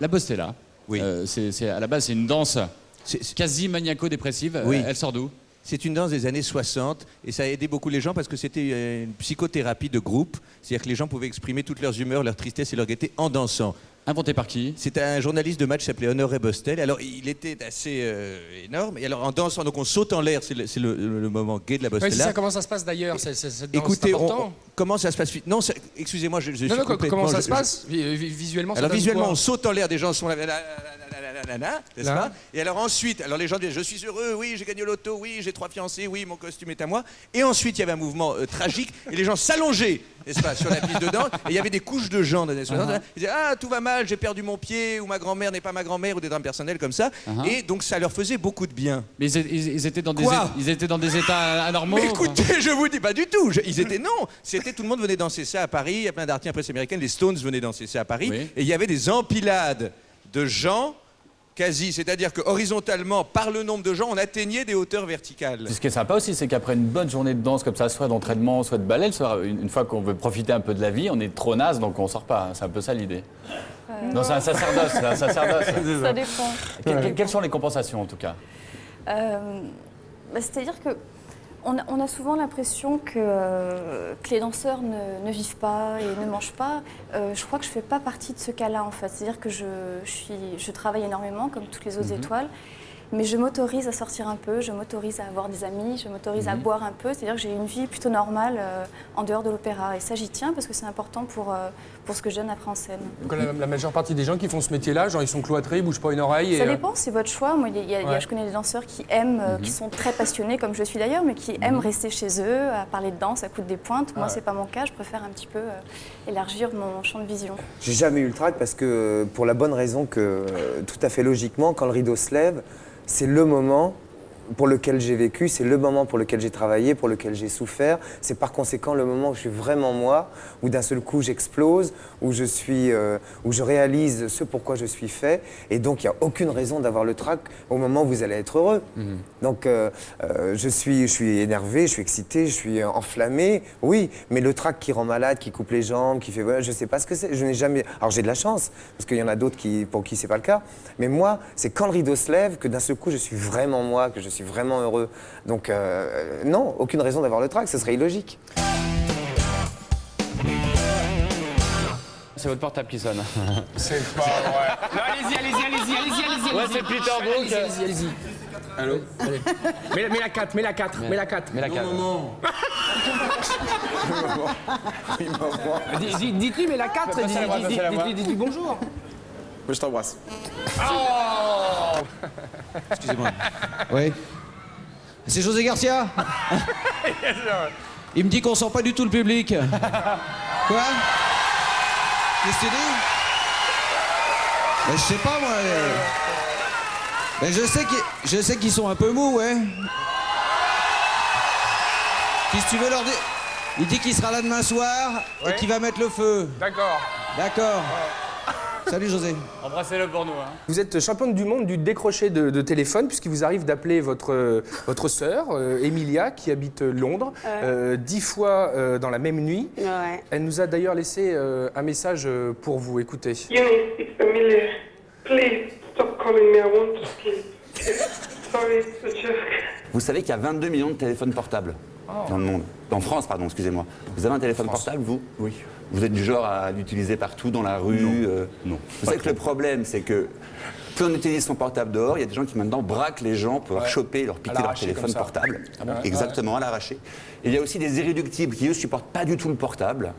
La Bostella, oui. À la base, c'est une danse quasi maniaco-dépressive. Oui. Elle sort d'où? C'est une danse des années 60 et ça a aidé beaucoup les gens parce que c'était une psychothérapie de groupe. C'est-à-dire que les gens pouvaient exprimer toutes leurs humeurs, leur tristesse et leur gaieté en dansant. Inventé par qui? C'était un journaliste de match qui s'appelait Honoré Bostel. Alors, il était assez énorme. Et alors, en dansant, donc on saute en l'air, c'est le moment gay de la Bostella. Ouais, c'est ça, comment ça se passe d'ailleurs, cette danse? Écoutez, important. comment ça se passe? Non, excusez-moi, je suis complètement... Comment ça se passe visuellement? Alors, visuellement, on saute en l'air, des gens sont là... n'est-ce pas? Et alors ensuite, alors les gens disent je suis heureux, oui, j'ai gagné au loto, oui, j'ai 3 fiancés, oui, mon costume est à moi. Et ensuite, il y avait un mouvement tragique et les gens s'allongeaient, n'est-ce pas, sur la piste de danse. Et il y avait des couches de gens dans les années 60. Ils disaient ah, tout va mal, j'ai perdu mon pied, ou ma grand-mère n'est pas ma grand-mère, ou des drames personnels comme ça. Et donc ça leur faisait beaucoup de bien. Mais ils étaient dans des états anormaux. Mais écoutez, je vous dis pas du tout. Ils étaient non. C'était tout le monde venait danser ça à Paris. Il y a plein d'artistes presse américaine. Les Stones venaient danser ça à Paris. Oui. Et il y avait des empilades de gens. Quasi, c'est-à-dire que horizontalement, par le nombre de gens, on atteignait des hauteurs verticales. Ce qui est sympa aussi, c'est qu'après une bonne journée de danse comme ça, soit d'entraînement, soit de ballet, le soir, une fois qu'on veut profiter un peu de la vie, on est trop naze, donc on sort pas. C'est un peu ça l'idée. Non, c'est un sacerdoce. C'est un sacerdoce. Ça dépend. Quelles sont les compensations en tout cas? C'est-à-dire que on a souvent l'impression que les danseurs ne vivent pas et ne mangent pas. Je crois que je ne fais pas partie de ce cas-là en fait. C'est-à-dire que je travaille énormément comme toutes les autres étoiles. Mais je m'autorise à sortir un peu, je m'autorise à avoir des amis, je m'autorise à boire un peu. C'est-à-dire que j'ai une vie plutôt normale en dehors de l'opéra. Et ça, j'y tiens parce que c'est important pour ce que je donne après en scène. Donc, la majeure partie des gens qui font ce métier-là, genre ils sont cloîtrés, ils bougent pas une oreille. Ça dépend, c'est votre choix. Moi, je connais des danseurs qui aiment, qui sont très passionnés, comme je suis d'ailleurs, mais qui aiment rester chez eux, à parler de danse, à coups des pointes. Moi, c'est pas mon cas. Je préfère un petit peu élargir mon champ de vision. J'ai jamais eu le trac parce que, pour la bonne raison que, tout à fait logiquement, quand le rideau se lève, c'est le moment pour lequel j'ai vécu, c'est le moment pour lequel j'ai travaillé, pour lequel j'ai souffert. C'est par conséquent le moment où je suis vraiment moi, où d'un seul coup j'explose, où je réalise ce pourquoi je suis fait. Et donc il n'y a aucune raison d'avoir le trac au moment où vous allez être heureux. Donc je suis énervé, je suis excité, je suis enflammé, oui. Mais le trac qui rend malade, qui coupe les jambes, qui fait voilà, je ne sais pas ce que c'est. Je n'ai jamais. Alors j'ai de la chance parce qu'il y en a d'autres pour qui c'est pas le cas. Mais moi, c'est quand le rideau se lève que d'un seul coup je suis vraiment moi, que je suis vraiment heureux. Donc non, aucune raison d'avoir le trac, ce serait illogique. C'est votre portable qui sonne. C'est pas vrai. Non, allez-y. Ouais, c'est Peter Brook. Allez-y. Allô? Allez. Mets la 4. Mets la 4. Non. Dites-lui, mets la 4. Dites-lui bonjour. Moi, je t'embrasse. Excusez-moi. Oui. C'est José Garcia. Il me dit qu'on sent pas du tout le public. Quoi? Qu'est-ce que tu dis? Ben, je sais pas moi. Ben, je sais qu'ils sont un peu mous, ouais. Qu'est-ce que tu veux leur dire? Il dit qu'il sera là demain soir et qu'il va mettre le feu. D'accord. D'accord. Salut José. Embrassez-le pour nous. Hein. Vous êtes championne du monde du décroché de téléphone, puisqu'il vous arrive d'appeler votre sœur, Emilia, qui habite Londres, 10 fois dans la même nuit. Ouais. Elle nous a d'ailleurs laissé un message pour vous. Écoutez. Eunice, it's Amelia. Please stop calling me. I want to sleep. Sorry, it's a joke. Vous savez qu'il y a 22 millions de téléphones portables dans le monde. En France, pardon, excusez-moi. Vous avez un téléphone portable, vous? Oui. Vous êtes du genre à l'utiliser partout dans la rue? Non. Vous savez que le problème, c'est que plus on utilise son portable dehors, il y a des gens qui maintenant braquent les gens pour leur choper, leur piquer leur téléphone portable. Exactement, à l'arraché. Et il y a aussi des irréductibles qui, eux, supportent pas du tout le portable.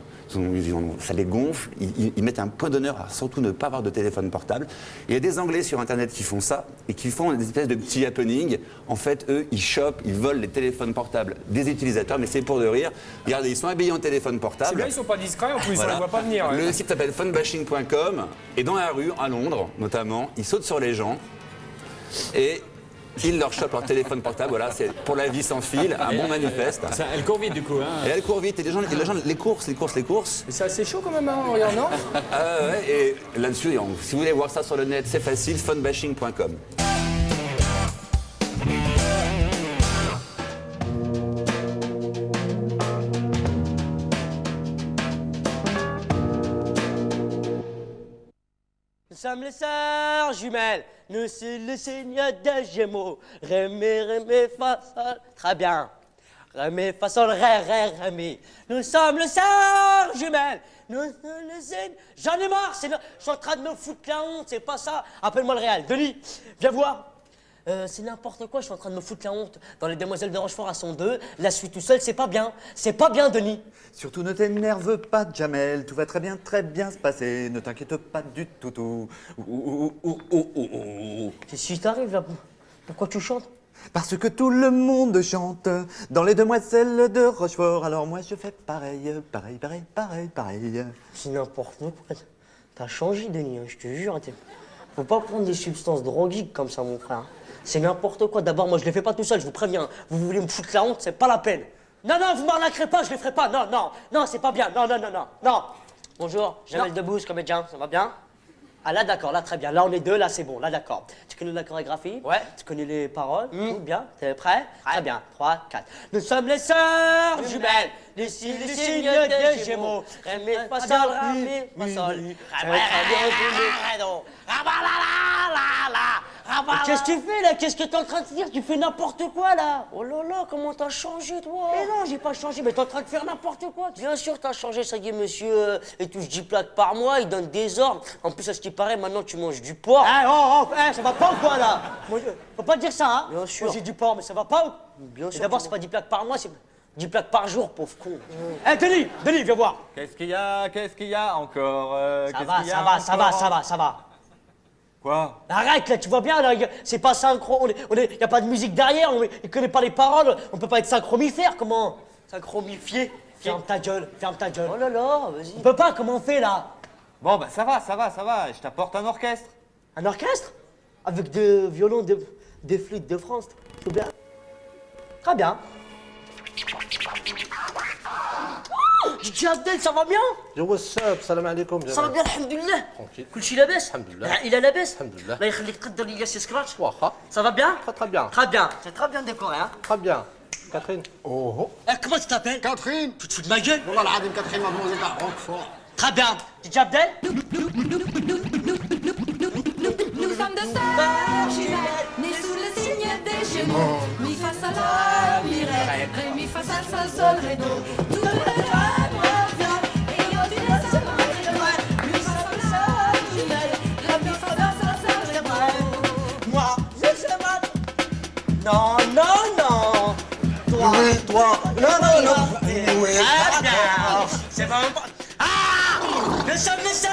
Ça les gonfle, ils mettent un point d'honneur à surtout ne pas avoir de téléphone portable. Et il y a des Anglais sur Internet qui font ça et qui font des espèces de petits happenings. En fait, eux, ils chopent, ils volent les téléphones portables des utilisateurs, mais c'est pour de rire. Regardez, ils sont habillés en téléphone portable. C'est bien, ils sont pas discrets en plus, Voilà. on ne voit pas venir. Le site s'appelle funbashing.com et dans la rue, à Londres notamment, ils sautent sur les gens et ils leur chopent leur téléphone portable. Voilà, c'est pour la vie sans fil, un bon manifeste. Elle court vite du coup. Hein. Et elle court vite et les gens, les courses. Mais c'est assez chaud quand même, hein, regarde, non? Ouais, et là-dessus, si vous voulez voir ça sur le net, c'est facile, funbashing.com. Nous sommes les sœurs jumelles, nous sommes le seigneur des Gémeaux. Ré, mi, fa, sol. Très bien. Ré, mi, fa, sol, ré, mi. Nous sommes les sœurs jumelles, nous sommes le seigneur. J'en ai marre, je suis en train de me foutre la honte, c'est pas ça. Appelle-moi le réal. Denis, viens voir. C'est n'importe quoi, je suis en train de me foutre la honte. Dans Les Demoiselles de Rochefort, elles sont deux. La suite tout seul, c'est pas bien. C'est pas bien, Denis. Surtout ne t'énerve pas, Jamel. Tout va très bien se passer. Ne t'inquiète pas du tout. Qu'est-ce qui t'arrive là? Pourquoi tu chantes? Parce que tout le monde chante dans Les Demoiselles de Rochefort. Alors moi, je fais pareil. C'est n'importe quoi. T'as changé, Denis, hein, je te jure. Faut pas prendre des substances droguiques comme ça, mon frère. C'est n'importe quoi. D'abord, moi, je les fais pas tout seul, je vous préviens. Vous voulez me foutre la honte, c'est pas la peine. Non, vous m'arnaquerez pas, je les ferai pas. Non, c'est pas bien. Non. Bonjour, Jamel Debbouze, comédien, ça va bien? Ah là, d'accord, là, très bien. Là, on est deux, là, c'est bon, là, d'accord. Tu connais la chorégraphie? Ouais. Tu connais les paroles? Tout bien. T'es prêt? Très bien. 3, 4. Nous sommes les sœurs jumelles, les signes des Gémeaux. Ré, mi, fa, sol, ré, mi, fa, sol. Qu'est-ce que tu fais là? Qu'est-ce que t'es en train de dire? Tu fais n'importe quoi là? Oh là là, comment t'as changé toi? Mais non, j'ai pas changé, mais t'es en train de faire n'importe quoi. Bien sûr t'as changé, ça y est monsieur, il touche 10 plaques par mois, il donne des ordres. En plus à ce qui paraît, maintenant tu manges du porc. Ça va pas ou quoi là? Faut pas dire ça, hein? Bien sûr. Manger du porc, mais ça va pas ou? Bien sûr. D'abord c'est pas 10 plaques par mois, c'est 10 plaques par jour, pauvre con. Denis, viens voir. Qu'est-ce qu'il y a encore? Ça va. Quoi? Arrête là, tu vois bien là, c'est pas synchro, y a pas de musique derrière, il connaît pas les paroles, on peut pas être synchromifère, comment? Synchromifié? Ferme ta gueule. Oh là là, vas-y. On peut pas, comment on fait là? Bon bah ça va, je t'apporte un orchestre. Un orchestre? Avec des violons, des flûtes de France, tout bien. Très bien. DJ Abdel, ça va bien? what's up, salam alaikum. Ça va bien, alhamdoulilah. Tranquille. كل شيء لاباس؟ Alhamdoulilah. Il est لاباس؟ Alhamdoulilah. الله يخليك تقدر لي سي سكراتش؟ واخا. Ça va bien? Très bien. Très bien. C'est très bien décoré, hein? Très bien. Catherine. Oh. Comment tu t'appelles? Catherine. Tu te fous de ma gueule? Wallah العظيم Catherine, mademoiselle de Roquefort. Très bien. DJ Abdel? Nous sommes deux sœurs jumelles, nées sous le signe des Gémeaux. Mi fa sol la mi ré, ré mi fa sol sol sol ré do. Tous les rêves reviennent et on dit les amants et loin. Mi fa sol sol jumelles, ré mi fa sol sol sol ré do. Moi, je sais pas. Non. Toi. Non. Très bien. C'est vraiment pas. Nous sommes les sœurs.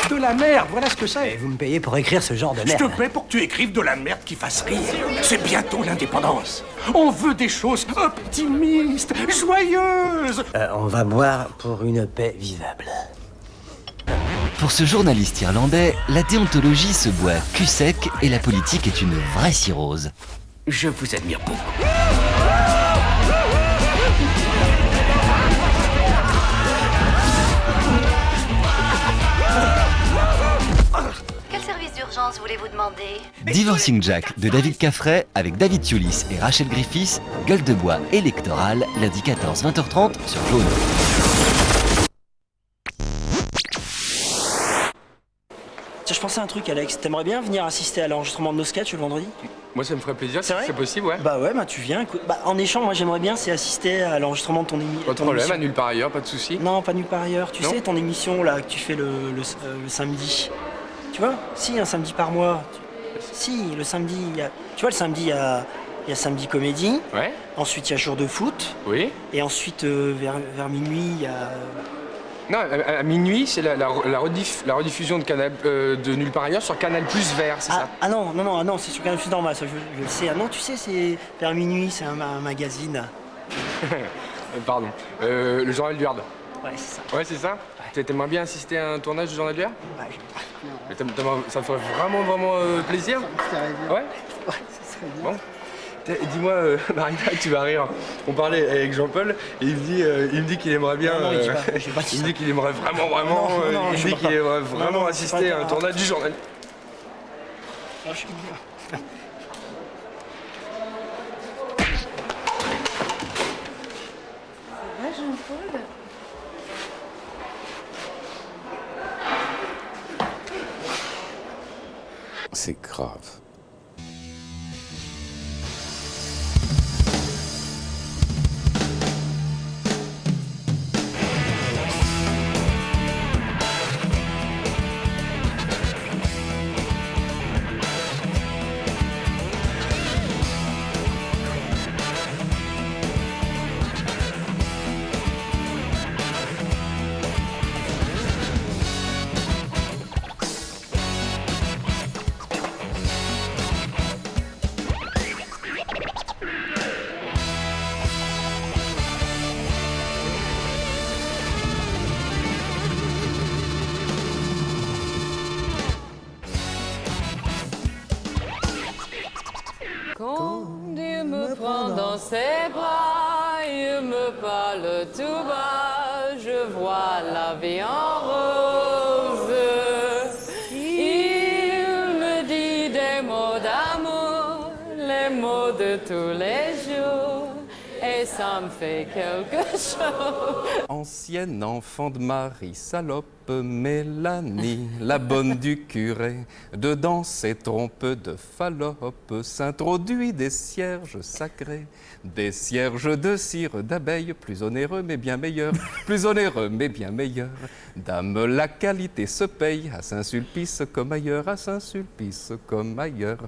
De la merde, voilà ce que c'est. Et vous me payez pour écrire ce genre de Je merde. te paie pour que tu écrives de la merde qui fasse rire. C'est bientôt l'indépendance. On veut des choses optimistes, joyeuses. On va boire pour une paix vivable. Pour ce journaliste irlandais, la déontologie se boit cul sec et la politique est une vraie cirrhose. Je vous admire beaucoup. Quel service d'urgence voulez-vous demander? Divorcing Jack de David Caffrey avec David Thiolis et Rachel Griffiths, gueule de bois électorale, lundi 14 20h30 sur Jaune. Tiens, je pensais à un truc, Alex. T'aimerais bien venir assister à l'enregistrement de nos sketchs le vendredi? Moi, ça me ferait plaisir, si vrai c'est possible, ouais. Bah ouais, bah tu viens. Écoute, bah, en échange, moi j'aimerais bien, c'est assister à l'enregistrement de ton émission. Pas de problème, à nulle part ailleurs, pas de souci. Non, pas nulle part ailleurs. Tu Non. sais, ton émission là que tu fais le samedi. Tu vois? Si, un samedi par mois. Si, le samedi, tu vois, le samedi, il y a samedi comédie. Ouais. Ensuite, il y a jour de foot. Oui. Et ensuite, vers minuit, il y a. Non, à minuit, c'est la rediffusion de Nulle part ailleurs sur Canal Plus Vert, c'est ça? Ah non, c'est sur Canal Plus normal, ça je le sais. Ah non, tu sais, c'est vers minuit, c'est un magazine. Pardon. Le journal du Hard. Ouais, c'est ça. Ouais, c'est ça? T'aimerais bien assister à un tournage du journal du Hard? Ouais, ça te ferait vraiment plaisir? Ouais? Ouais, ça serait bien. Bon. Dis-moi, Marina, tu vas rire. On parlait avec Jean-Paul et il me dit qu'il aimerait bien. Non, il me dit qu'il aimerait vraiment. Il me dit qu'il aimerait vraiment assister à un tournage du journal. Non, je suis bien. Ouais, Jean-Paul. C'est grave. Quand Dieu me prend dans ses bras, il me parle tout bas, je vois la vie en rose. Il me dit des mots d'amour, les mots de tous les jours, et ça me fait quelque chose. Ancienne enfant de Marie, salope Mélanie, la bonne du curé, dedans ses trompes de Fallope, s'introduit des cierges sacrés, des cierges de cire d'abeille, plus onéreux mais bien meilleur, plus onéreux mais bien meilleur. Dame, la qualité se paye, à Saint-Sulpice comme ailleurs, à Saint-Sulpice comme ailleurs.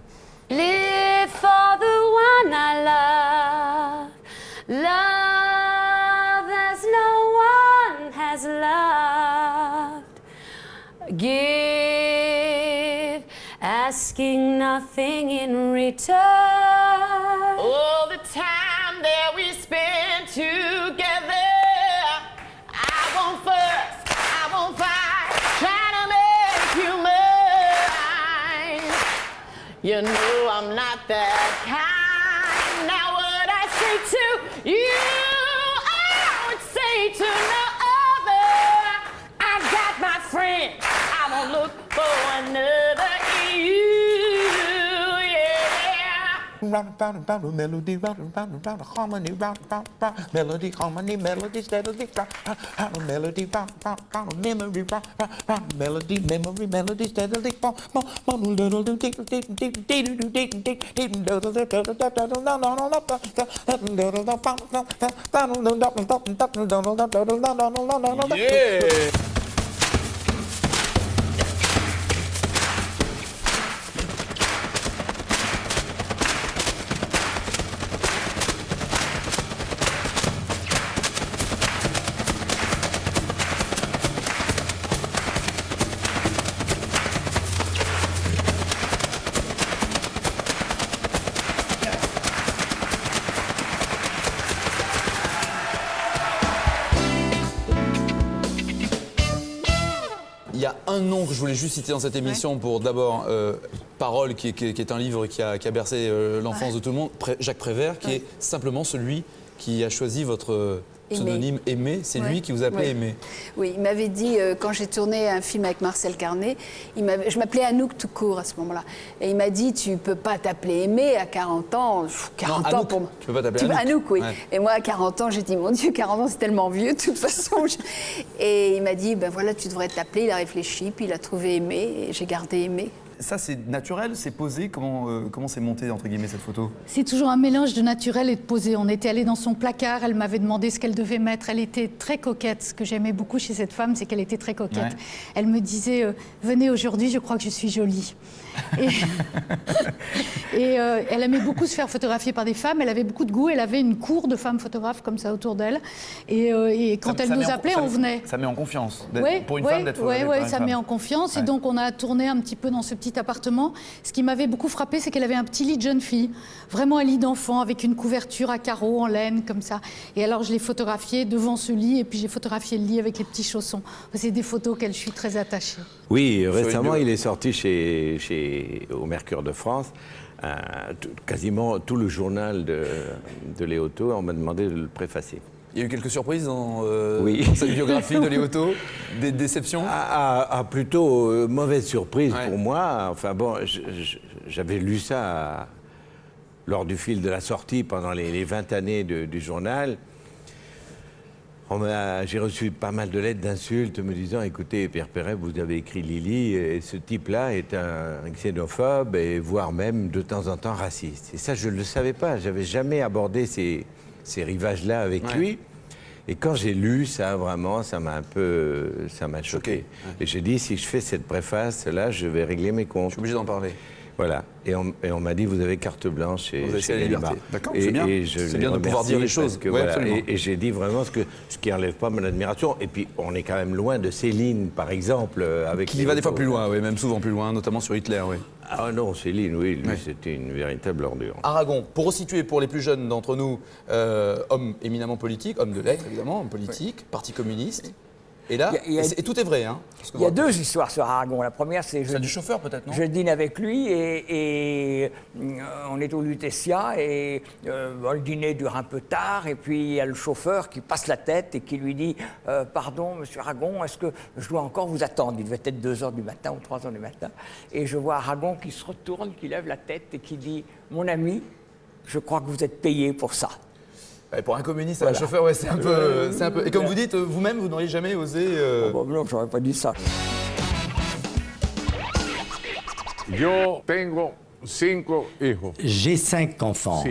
Live for the one I love, love as no one has loved. Give, asking nothing in return. All the time that we spend together, I won't fuss, I won't fight, trying to make you mine. You know I'm not that kind. Now what I say to you, I would say to no other. I've got my friend, I won't look for another you, yeah. Round and round a melody, round and round a harmony, round melody, harmony, melody, steadily, round a melody, round a memory, round melody, memory, melody, steadily, Yeah! Il y a un nom que je voulais juste citer dans cette émission pour d'abord Parole, qui est un livre qui a bercé l'enfance de tout le monde, Jacques Prévert, qui est simplement celui qui a choisi votre pseudonyme Aimé. C'est lui qui vous appelait Aimé. Oui, il m'avait dit, quand j'ai tourné un film avec Marcel Carnet, je m'appelais Anouk tout court à ce moment-là. Et il m'a dit, tu peux pas t'appeler Aimé à 40 ans. 40 ans pour moi. Tu peux pas t'appeler Anouk. Anouk, oui. Ouais. Et moi, à 40 ans, j'ai dit, mon Dieu, 40 ans, c'est tellement vieux, de toute façon. Et il m'a dit, ben voilà, tu devrais t'appeler. Il a réfléchi, puis il a trouvé Aimé, et j'ai gardé Aimé. Ça, c'est naturel, c'est posé. Comment c'est monté, entre guillemets, cette photo? C'est toujours un mélange de naturel et de posé. On était allé dans son placard, elle m'avait demandé ce qu'elle devait mettre. Elle était très coquette. Ce que j'aimais beaucoup chez cette femme, c'est qu'elle était très coquette. Ouais. Elle me disait, venez aujourd'hui, je crois que je suis jolie. Et elle aimait beaucoup se faire photographier par des femmes. Elle avait beaucoup de goût. Elle avait une cour de femmes photographes comme ça autour d'elle. Et quand elle nous appelait, on venait. Ça met en confiance. Oui, pour une femme d'être photographiée par une ça femme. met en confiance. Et donc on a tourné un petit peu dans ce petit appartement. Ce qui m'avait beaucoup frappé, c'est qu'elle avait un petit lit de jeune fille, vraiment un lit d'enfant avec une couverture à carreaux en laine comme ça. Et alors je l'ai photographiée devant ce lit et puis j'ai photographié le lit avec les petits chaussons. C'est des photos auxquelles je suis très attachée. Oui, récemment il est sorti au Mercure de France. Quasiment tout le journal de Léoto, on m'a demandé de le préfacer. Il y a eu quelques surprises dans dans cette biographie de Léoto, des déceptions? Plutôt mauvaise surprise pour moi. Enfin bon, j'avais lu ça lors du fil de la sortie pendant les 20 années du journal. J'ai reçu pas mal de lettres d'insultes me disant, écoutez, Pierre Perret, vous avez écrit Lily, et ce type-là est un xénophobe, et voire même de temps en temps raciste. Et ça, je ne le savais pas. J'avais jamais abordé ces rivages-là avec lui. Et quand j'ai lu ça, vraiment, ça m'a choqué. Et j'ai dit, si je fais cette préface-là, je vais régler mes comptes. Je suis obligé d'en parler. Voilà. Et on m'a dit, vous avez carte blanche chez Gallimard. D'accord, c'est bien. C'est bien de pouvoir dire les choses. Que, voilà, et j'ai dit vraiment ce qui n'enlève pas mon admiration. Et puis, on est quand même loin de Céline, par exemple. Qui va des fois plus loin, oui, même souvent plus loin, notamment sur Hitler, oui. Ah non, Céline, oui, lui, c'était une véritable ordure. Aragon, pour resituer pour les plus jeunes d'entre nous, homme éminemment politique, homme de lettres, évidemment, homme politique, parti communiste. Et là, et tout est vrai, hein. Il y a deux histoires sur Aragon. La première, c'est... Celle du chauffeur, peut-être, non? Je dîne avec lui et on est au Lutetia et le dîner dure un peu tard et puis il y a le chauffeur qui passe la tête et qui lui dit pardon, monsieur Aragon, est-ce que je dois encore vous attendre? Il devait être 2h du matin ou 3h du matin. Et je vois Aragon qui se retourne, qui lève la tête et qui dit mon ami, je crois que vous êtes payé pour ça. Ouais, pour un communiste, un chauffeur, ouais, c'est un peu. Et comme vous dites, vous-même, vous n'auriez jamais osé. Oh, bah non, j'aurais pas dit ça. Yo tengo 5 hijos. J'ai 5 enfants.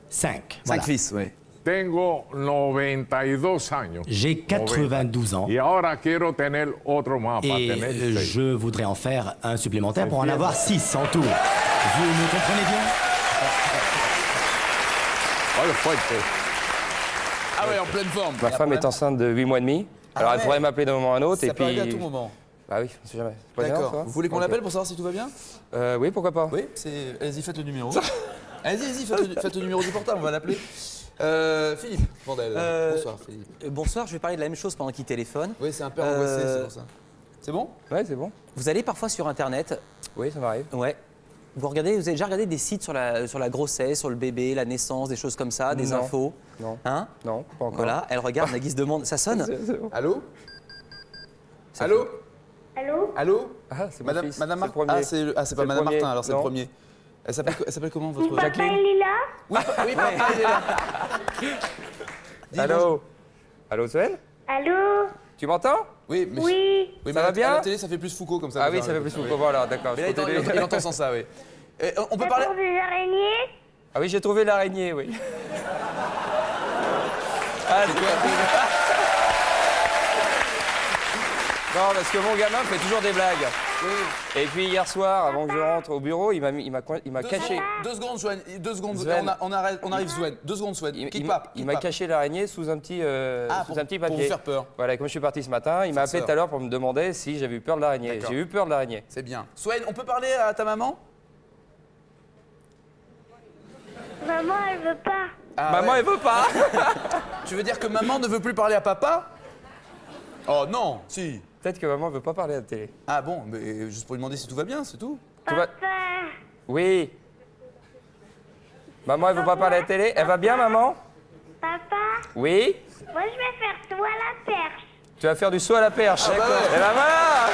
5. 5 fils, oui. Tengo 92 años. J'ai 92 ans. Y ahora quiero tener otro más para tener Et 6. je voudrais en faire un supplémentaire pour en avoir 6 en tout. Vous me comprenez bien? Ah ouais, en pleine forme. Ma femme est enceinte de 8 mois et demi. Alors elle pourrait m'appeler d'un moment à un autre. Ça peut arriver à tout moment. Bah oui, on sait jamais. D'accord. Vous voulez qu'on l'appelle pour savoir si tout va bien? Oui, pourquoi pas. Oui, allez-y, faites le numéro. Allez-y, faites le numéro du portable, on va l'appeler. Philippe Vandel. Bonsoir, Philippe. Bonsoir, je vais parler de la même chose pendant qu'il téléphone. Oui, c'est un peu angoissé, c'est pour ça. C'est bon? Oui, c'est bon. Vous allez parfois sur Internet. Oui, ça m'arrive. Ouais. Vous avez déjà regardé des sites sur la grossesse, sur le bébé, la naissance, des choses comme ça, des infos? Non. Hein? Non, pas encore. Voilà, elle regarde, Nagui demande. Ça sonne? Bon. Allô? Allô? Allô? Allô? Ah, c'est Madame, fils. Madame C'est le Martin. premier. C'est pas Madame Martin, alors c'est le premier. Elle s'appelle comment votre Papa, Jacqueline? il est là? Oui, papa, il est là. Allô? Allô, Sven? Allô? Tu m'entends? Oui, mais Oui. mais Ça va bien? À la télé, ça fait plus Foucault comme ça. Ah oui, ça fait plus Foucault, voilà, d'accord. Mais là, il entend sans ça, oui. On peut parler? Pour des araignées? Ah oui, j'ai trouvé l'araignée, oui. Ah, non, parce que mon gamin fait toujours des blagues. Oui. Et puis hier soir, avant que je rentre au bureau, il m'a caché. 2 secondes, Swen. 2 secondes. Sven. On arrive, Swen. 2 secondes, Swen. Il m'a caché l'araignée sous un petit papier. Pour vous faire peur. Voilà, comme je suis parti ce matin, il m'a appelé tout à l'heure pour me demander si j'avais eu peur de l'araignée. J'ai eu peur de l'araignée. C'est bien. Swen, on peut parler à ta maman? Maman, elle veut pas. Ah, maman, ouais. elle veut pas. Tu veux dire que maman ne veut plus parler à papa? Oh non, si. Peut-être que maman veut pas parler à la télé. Ah bon, mais juste pour lui demander si tout va bien, c'est tout. Tout va... Oui. Maman, elle veut pas parler à la télé. Elle va bien, maman? Papa, Oui. moi je vais faire saut à la perche. Tu vas faire du saut à la perche. Ah bah ouais. Et ben voilà.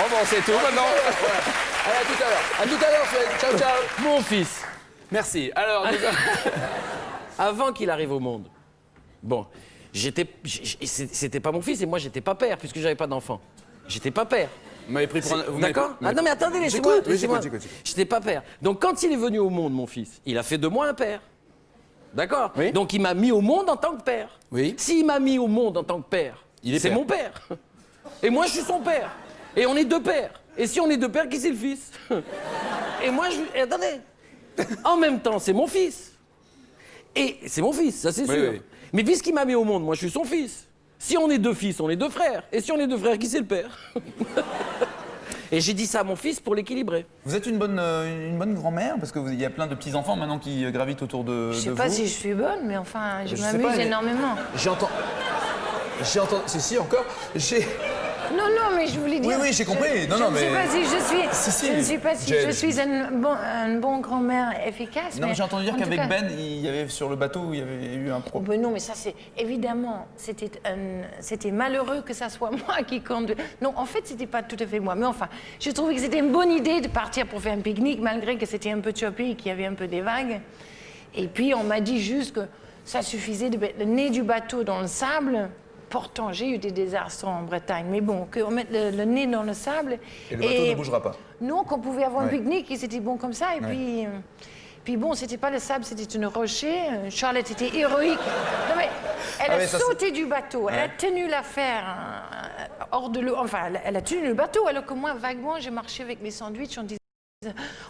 Bon, c'est tout maintenant. Allez, à tout à l'heure. À tout à l'heure, Fred. Ciao, ciao. Mon fils, Merci. Alors, avant qu'il arrive au monde, bon, c'était pas mon fils et moi j'étais pas père puisque j'avais pas d'enfant. J'étais pas père. vous m'avez pris pour un... vous m'avez- D'accord. Ah non mais attendez, laissez-moi. J'écoute, oui, laissez-moi. j'écoute. J'étais pas père. Donc quand il est venu au monde, mon fils, il a fait de moi un père. D'accord. Oui. Donc il m'a mis au monde en tant que père. Oui. S'il m'a mis au monde en tant que père, Il est c'est père. mon père. Et moi je suis son père. Et on est deux pères. Et si on est deux pères, qui c'est le fils? Et moi je... et attendez. En même temps, c'est mon fils. Et c'est mon fils, ça c'est Oui, sûr. oui. Mais puisqu'il m'a mis au monde, moi je suis son fils. Si on est deux fils, on est deux frères. Et si on est deux frères, qui c'est le père? Et j'ai dit ça à mon fils pour l'équilibrer. Vous êtes une bonne grand-mère parce qu'il y a plein de petits-enfants maintenant qui gravitent autour de Je sais vous. pas si je suis bonne, mais enfin, je sais pas, m'amuse mais- énormément. J'ai entendu... Si, encore. Non, non, mais je voulais dire. Oui, j'ai compris. Non, je non, ne sais mais- pas si je suis. Si. Je ne suis pas si J'ai- je suis un bon grand-mère efficace. Non, mais j'ai entendu dire en tout qu'avec cas- Ben, il y avait sur le bateau, il y avait eu un Oh, problème. ben non, mais ça c'est évidemment, c'était malheureux que ça soit moi qui conduise. Non, en fait, c'était pas tout à fait moi, mais enfin, je trouvais que c'était une bonne idée de partir pour faire un pique-nique, malgré que c'était un peu choppé et qu'il y avait un peu des vagues. Et puis on m'a dit juste que ça suffisait de mettre le nez du bateau dans le sable. Pourtant, j'ai eu des désastres en Bretagne, mais bon, qu'on mette le nez dans le sable. Et le bateau ne bougera pas. Non, qu'on pouvait avoir un Ouais. pique-nique et c'était bon comme ça. Et puis bon, c'était pas le sable, c'était une rocher. Charlotte était héroïque. Non mais, elle Ah a ouais, ça, sauté du bateau, elle a Ouais. tenu l'affaire hors de l'eau. Enfin, elle a tenu le bateau, alors que moi, vaguement, j'ai marché avec mes sandwichs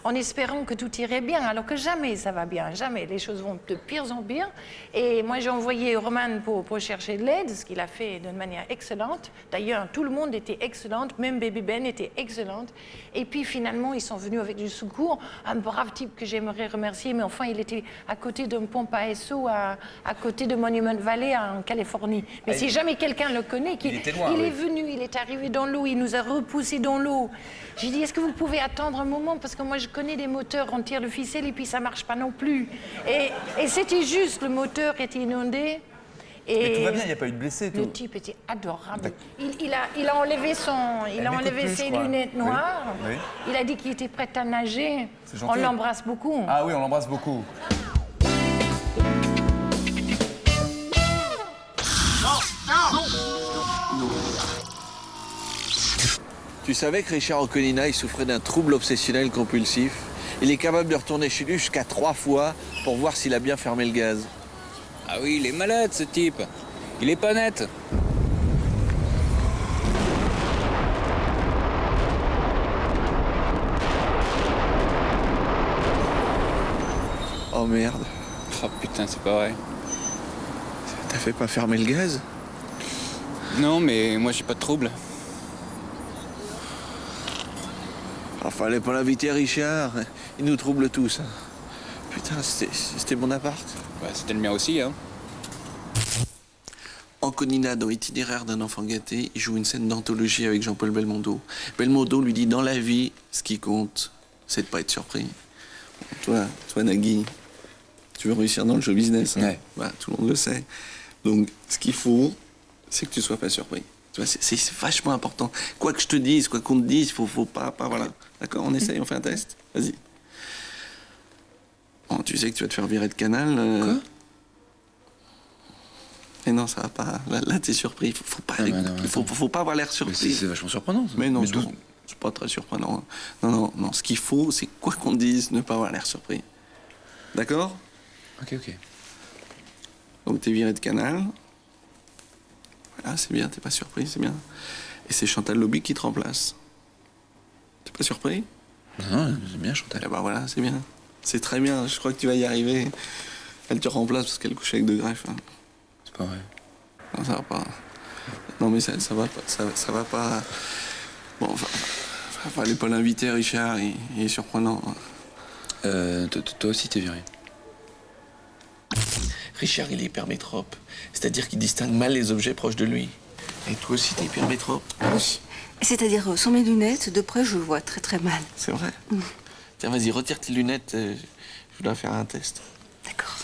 en espérant que tout irait bien, alors que jamais ça va bien, jamais. Les choses vont de pire en pire. Et moi, j'ai envoyé Roman pour chercher de l'aide, ce qu'il a fait d'une manière excellente. D'ailleurs, tout le monde était excellent, même Baby Ben était excellente. Et puis finalement, ils sont venus avec du secours. Un brave type que j'aimerais remercier, mais enfin, il était à côté d'un pompe à SO, à côté de Monument Valley, en Californie. Mais Ah, si il- jamais quelqu'un le connaît, Il était loin, il oui. est venu, il est arrivé dans l'eau, il nous a repoussés dans l'eau. J'ai dit, est-ce que vous pouvez attendre un moment? Parce que moi, je connais des moteurs, on tire le ficelle et puis ça marche pas non plus. Et c'était juste, le moteur était inondé. Et Mais tout va bien, il n'y a pas eu de blessés. le Tout. type était adorable. Il a enlevé, Elle m'écoute plus, je ses crois. lunettes Oui, noires. oui. Il a dit qu'il était prêt à nager. C'est On gentil. l'embrasse beaucoup. Ah oui, on l'embrasse beaucoup. Tu savais que Richard Okonina, il souffrait d'un trouble obsessionnel compulsif. Il est capable de retourner chez lui jusqu'à 3 fois pour voir s'il a bien fermé le gaz. Ah oui, il est malade ce type. Il est pas net. Oh merde, Oh putain, c'est pas vrai. t'as fait pas fermer le gaz? Non, mais moi j'ai pas de trouble. Ah, fallait pas l'inviter, Richard. Il nous trouble tous. hein. Putain, c'était mon appart. Bah, c'était le mien aussi, hein. Anconina, dans Itinéraire d'un enfant gâté, il joue une scène d'anthologie avec Jean-Paul Belmondo. Belmondo lui dit, dans la vie, ce qui compte, c'est de pas être surpris. Toi, Nagui, tu veux réussir dans le show business. Hein. Ouais. Bah, tout le monde le sait. Donc, ce qu'il faut, c'est que tu sois pas surpris. Tu vois, c'est vachement important. Quoi que je te dise, quoi qu'on te dise, faut pas, voilà. D'accord, on essaye, on fait un test. Vas-y. Bon, tu sais que tu vas te faire virer de Canal. Quoi? Mais non, ça va pas. Là t'es surpris. Faut pas, faut pas avoir l'air surpris. C'est vachement surprenant. Ça. Mais non, Mais c'est pas très surprenant. Non. Ce qu'il faut, c'est quoi qu'on te dise, ne pas avoir l'air surpris. D'accord? Ok. Donc t'es viré de Canal. Voilà, c'est bien, t'es pas surpris, c'est bien. Et c'est Chantal Lobby qui te remplace. T'es pas surpris? Non, j'aime bien Chantal. Eh ben voilà, c'est bien. C'est très bien, je crois que tu vas y arriver. Elle te remplace parce qu'elle couche avec De Greff. Hein. C'est pas vrai. Non, ça va pas. Non, mais ça va pas. Ça va pas. Bon, enfin, fallait pas l'inviter, Richard, il est surprenant. Toi aussi t'es viré. Richard, il est hypermétrope. C'est-à-dire qu'il distingue mal les objets proches de lui. Et toi aussi, t'es hyper métro? Oui. C'est-à-dire, sans mes lunettes, de près, je vois très très mal. C'est vrai? Tiens, vas-y, retire tes lunettes. Je dois faire un test. D'accord.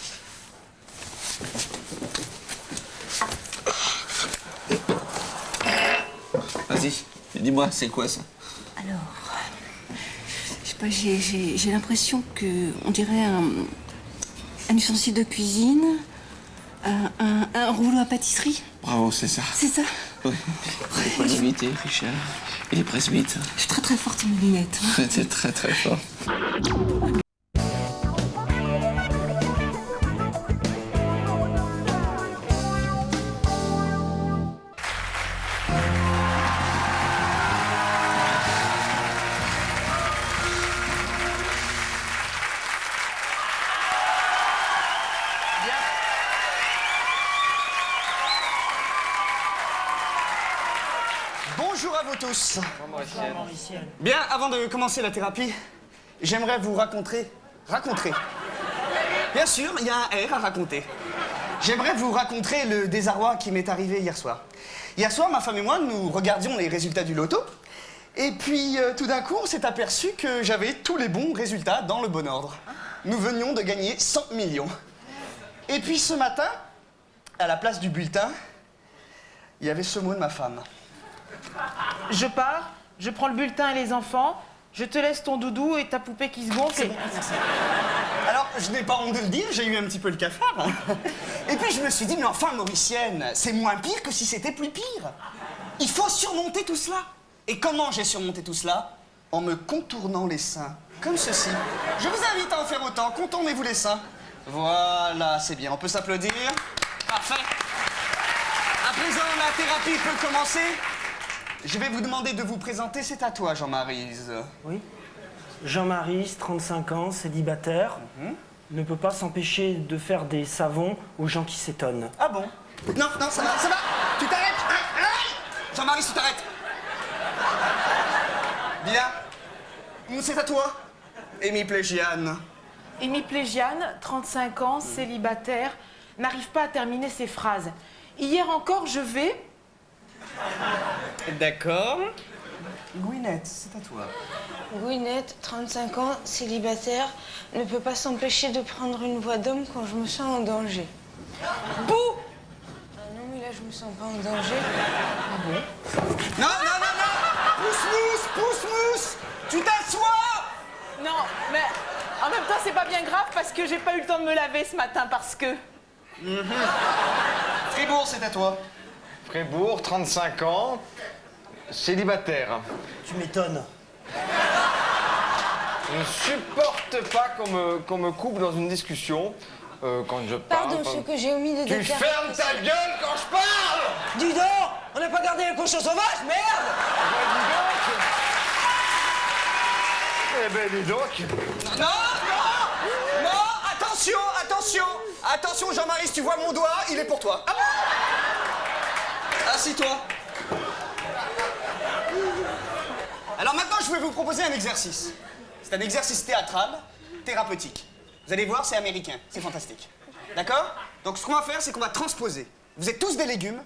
Vas-y, dis-moi, c'est quoi ça? Alors, je sais pas, j'ai l'impression que on dirait un ustensile de cuisine, un rouleau à pâtisserie. Bravo, c'est ça. C'est ça? Oui. Il faut l'imiter, Richard. Il est presbyte. Je suis très très forte en mes lunettes. T'es très très fort. Bonjour à vous tous. Bien, avant de commencer la thérapie, j'aimerais vous raconter. Bien sûr, il y a un R à raconter. J'aimerais vous raconter le désarroi qui m'est arrivé hier soir. Hier soir, ma femme et moi, nous regardions les résultats du loto. Et puis, tout d'un coup, on s'est aperçu que j'avais tous les bons résultats dans le bon ordre. Nous venions de gagner 100 millions. Et puis, ce matin, à la place du bulletin, il y avait ce mot de ma femme. Je pars, je prends le bulletin et les enfants, je te laisse ton doudou et ta poupée qui se gonfle. Alors, je n'ai pas honte de le dire, j'ai eu un petit peu le cafard. Et puis je me suis dit, mais enfin, Mauricienne, c'est moins pire que si c'était plus pire. Il faut surmonter tout cela. Et comment j'ai surmonté tout cela? En me contournant les seins, comme ceci. Je vous invite à en faire autant, contournez-vous les seins. Voilà, c'est bien, on peut s'applaudir. Parfait. À présent, la thérapie peut commencer. Je vais vous demander de vous présenter, c'est à toi, Jean-Maryse. Oui. Jean-Maryse, 35 ans, célibataire, ne peut pas s'empêcher de faire des savons aux gens qui s'étonnent. Ah bon? Non, ça va, tu t'arrêtes. Jean-Maryse, tu t'arrêtes. Bien. C'est à toi, hémiplégiane. Hémiplégiane, 35 ans, célibataire, n'arrive pas à terminer ses phrases. Hier encore, je vais... D'accord. Gwyneth, c'est à toi. Gwyneth, 35 ans, célibataire, ne peut pas s'empêcher de prendre une voix d'homme quand je me sens en danger. Bouh! Ah non, mais là, je me sens pas en danger. Ah bon? Non! Pousse-mousse! Tu t'assois! Non, mais en même temps, c'est pas bien grave parce que j'ai pas eu le temps de me laver ce matin parce que... Fribourg, c'est à toi. Fribourg, 35 ans, célibataire. Tu m'étonnes. Je ne supporte pas qu'on me coupe dans une discussion quand je parle. Pardon, ce que j'ai omis de Tu déclarer. fermes ta gueule quand je parle! Dis donc, on n'a pas gardé les cochons sauvages, merde! Eh ben, dis donc. Non! Attention, Jean-Maryse, tu vois mon doigt, il est pour toi. Assis-toi. Alors maintenant, je vais vous proposer un exercice. C'est un exercice théâtral, thérapeutique. Vous allez voir, c'est américain, c'est fantastique. D'accord? Donc ce qu'on va faire, c'est qu'on va transposer. Vous êtes tous des légumes,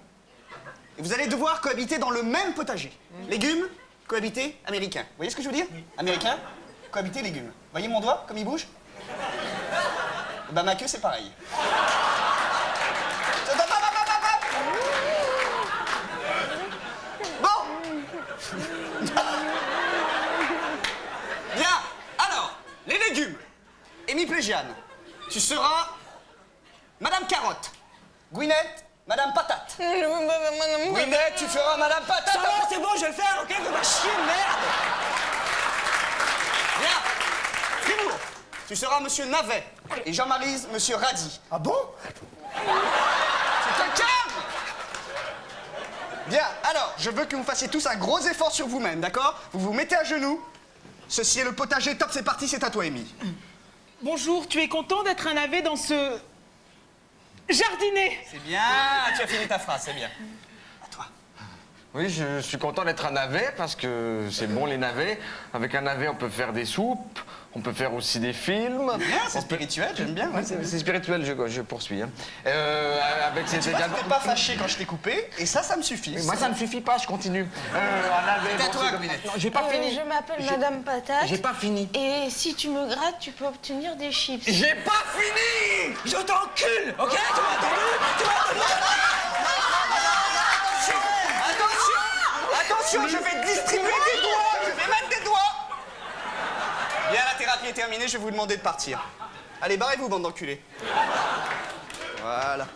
et vous allez devoir cohabiter dans le même potager. Légumes, cohabiter, américain. Vous voyez ce que je veux dire? Américain, cohabiter, légumes. Vous voyez mon doigt, comme il bouge? Bah ma queue, c'est pareil. Bien, alors, les légumes. Hémiplégiane, tu seras Madame Carotte. Gwyneth, Madame Patate. Gwyneth, tu feras Madame Patate. Ça va, c'est bon, je vais le faire, ok? Fais pas chier, merde! Bien. Fribourg, tu seras Monsieur Navet. Et Jean-Maryse, Monsieur Radi. Ah bon? C'est un calme. Bien, alors, je veux que vous fassiez tous un gros effort sur vous-même, d'accord? Vous vous mettez à genoux. Ceci est le potager, top, c'est parti, c'est à toi, Amy. Bonjour, tu es content d'être un navet dans ce... jardinet? C'est bien, tu as fini ta phrase, c'est bien. À toi. Oui, je suis content d'être un navet parce que c'est bon les navets. Avec un navet, on peut faire des soupes, on peut faire aussi des films. Bien, c'est spirituel, j'aime bien. Ouais, c'est spirituel, je poursuis. Hein. Avec Tu vois, t'étais pas fâché quand je t'ai coupé, et ça me suffit. Mais moi, ça me suffit pas, je continue. Un navet, C'est à bon, toi, c'est comme- Gwyneth. Non, j'ai pas fini. Je m'appelle J'ai- Madame Patate. J'ai pas fini. Et si tu me grattes, tu peux obtenir des chips. J'ai pas fini. Je t'encule, ok? Tu m'as entendu? Tu m'as entendu? Attention, je vais distribuer des doigts, je vais mettre des doigts. Bien, la thérapie est terminée, je vais vous demander de partir. Allez, barrez-vous, bande d'enculés. Voilà.